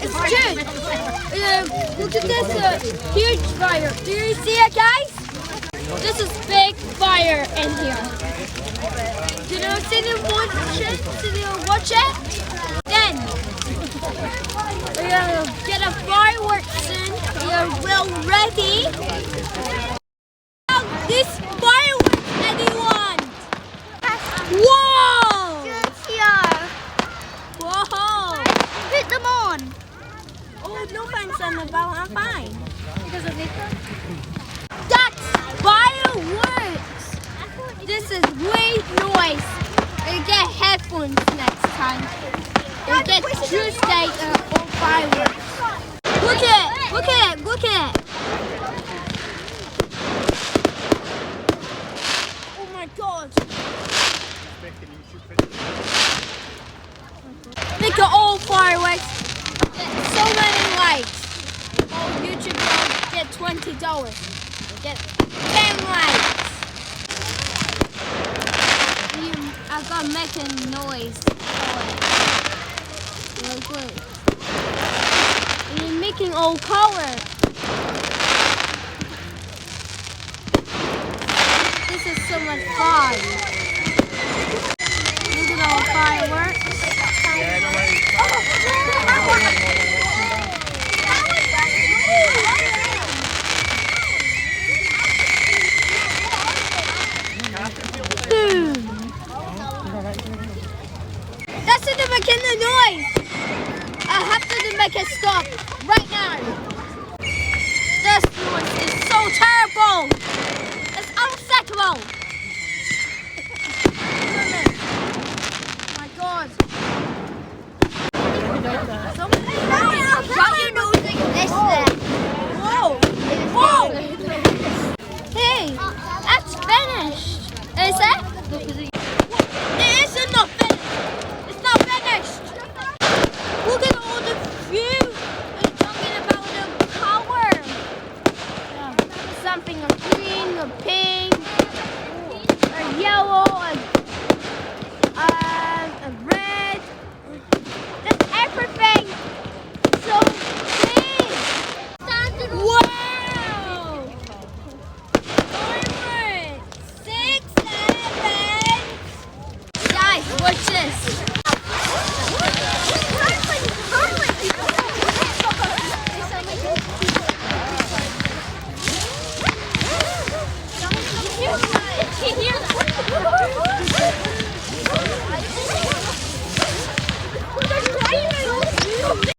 it's Jude. Look at this huge fire. Do you see it, guys? This is big fire in here. Do you see the watch it? Then we're gonna get a fireworks soon. We're well ready. This fireworks, anyone? Whoa! Jude's here. Whoa! Put them on. Oh, no thanks on the bell. I'm fine. Because of Victor? That's fireworks. This is way noise. We'll get headphones next time. We'll get Tuesday all fireworks. Look at it! Look at it! Look at it! Oh my God! Look at all fireworks. So many likes. Oh, YouTube will get $20. Get 10 likes. I got making noise. Look, look. You're making all color. This is so much fun. Look at all fireworks. Boom. That's it, making the noise. I have to make it stop right now. This noise is so terrible. It's unacceptable. Oh my God. So